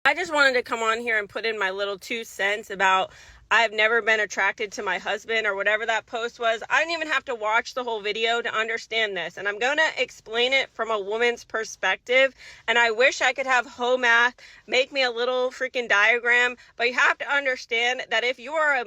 I just wanted to come on here and put in my little 2 cents about I've never been attracted to my husband or whatever that post was. I didn't even have to watch the whole video to understand this. And I'm going to explain it from a woman's perspective. And I wish I could have Math make me a little freaking diagram. But you have to understand that if you are a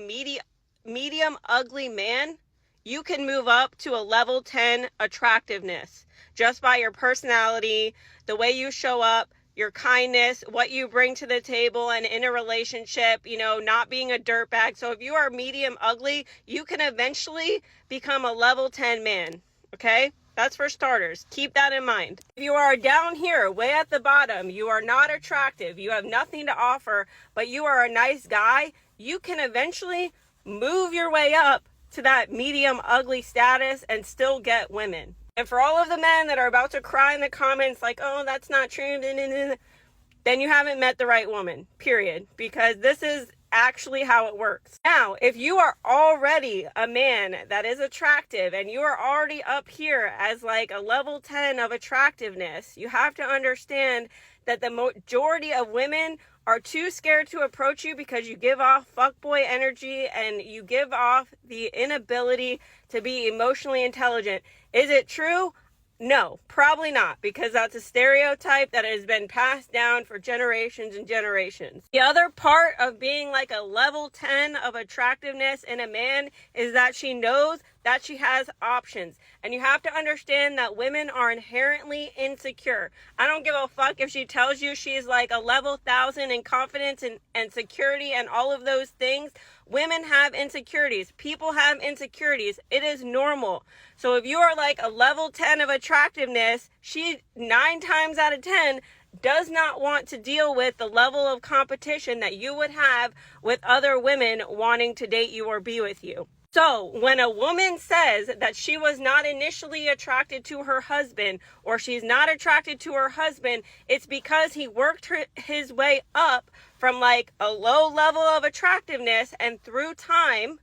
medium ugly man, you can move up to a level 10 attractiveness just by your personality, the way you show up, your kindness, what you bring to the table and in a relationship, not being a dirtbag. So if you are medium ugly, you can eventually become a level 10 man. Okay? That's for starters. Keep that in mind. If you are down here, way at the bottom, you are not attractive, you have nothing to offer, but you are a nice guy, you can eventually move your way up to that medium ugly status and still get women. And for all of the men that are about to cry in the comments like, oh, that's not true, then you haven't met the right woman, period. Because this is actually how it works. Now, if you are already a man that is attractive and you are already up here as like a level 10 of attractiveness, you have to understand that the majority of women are too scared to approach you because you give off fuckboy energy and you give off the inability to be emotionally intelligent. Is it true? No, probably not, because that's a stereotype that has been passed down for generations and generations. The other part of being like a level 10 of attractiveness in a man is that she knows that she has options. And you have to understand that women are inherently insecure. I don't give a fuck if she tells you she's like a level 1000 in confidence and security and all of those things. Women have insecurities. People have insecurities. It is normal. So if you are like a level 10 of attractiveness, she 9 times out of 10 does not want to deal with the level of competition that you would have with other women wanting to date you or be with you. So when a woman says that she was not initially attracted to her husband or she's not attracted to her husband, it's because he worked his way up from like a low level of attractiveness, and through time,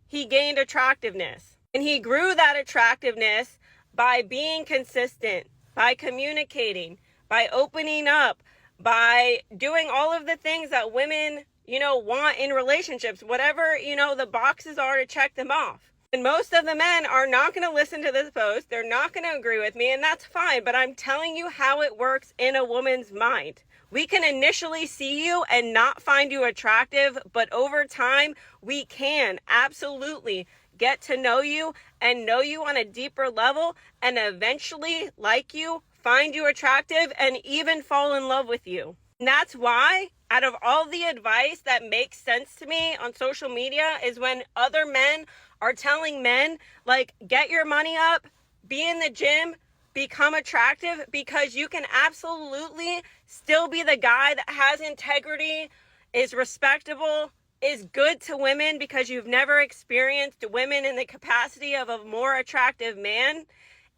he gained attractiveness. And he grew that attractiveness by being consistent, by communicating, by opening up, by doing all of the things that women want in relationships, whatever, the boxes are to check them off. And most of the men are not going to listen to this post. They're not going to agree with me, and that's fine. But I'm telling you how it works in a woman's mind. We can initially see you and not find you attractive, but over time, we can absolutely get to know you and know you on a deeper level and eventually like you, find you attractive, and even fall in love with you. And that's why, out of all the advice that makes sense to me on social media, is when other men are telling men, like, get your money up, be in the gym, become attractive, because you can absolutely still be the guy that has integrity, is respectable, is good to women because you've never experienced women in the capacity of a more attractive man,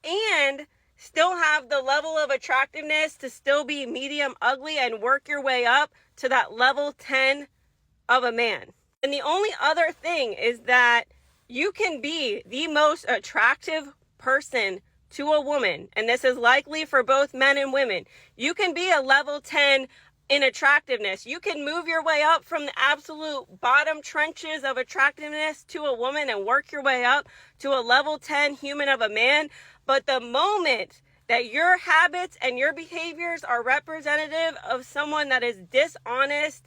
and still have the level of attractiveness to still be medium ugly and work your way up to that level 10 of a man. And the only other thing is that you can be the most attractive person to a woman, and this is likely for both men and women. You can be a level 10 in attractiveness. You can move your way up from the absolute bottom trenches of attractiveness to a woman and work your way up to a level 10 human of a man. But the moment that your habits and your behaviors are representative of someone that is dishonest,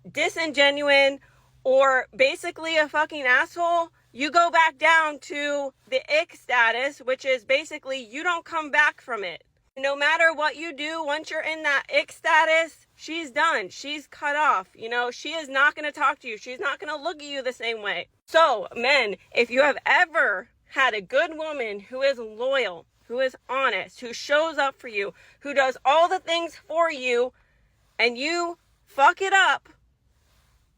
disingenuous, or basically a fucking asshole, you go back down to the ick status, which is basically you don't come back from it. No matter what you do, once you're in that ick status, she's done. She's cut off. She is not going to talk to you. She's not going to look at you the same way. So, men, if you have ever had a good woman who is loyal, who is honest, who shows up for you, who does all the things for you, and you fuck it up,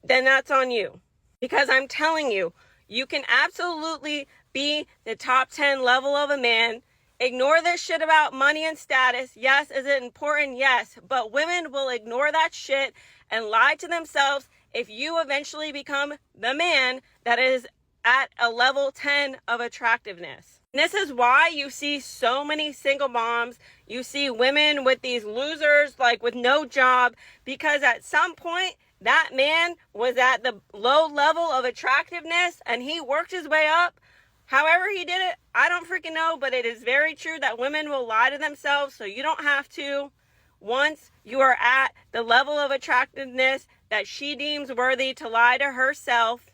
then that's on you. Because I'm telling you, you can absolutely be the top 10 level of a man. Ignore this shit about money and status. Yes, is it important? Yes. But women will ignore that shit and lie to themselves if you eventually become the man that is at a level 10 of attractiveness. This is why you see so many single moms. You see women with these losers, like with no job, because at some point that man was at the low level of attractiveness and he worked his way up. However he did it, I don't freaking know, but it is very true that women will lie to themselves, so you don't have to. Once you are at the level of attractiveness that she deems worthy to lie to herself,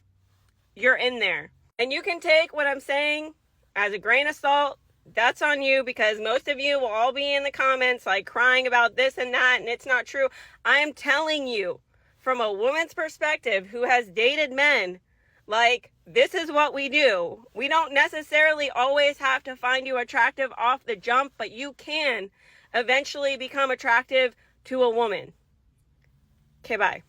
you're in there. And you can take what I'm saying as a grain of salt. That's on you, because most of you will all be in the comments like crying about this and that and it's not true. I am telling you from a woman's perspective who has dated men, like, this is what we do. We don't necessarily always have to find you attractive off the jump, but you can eventually become attractive to a woman. Okay, bye.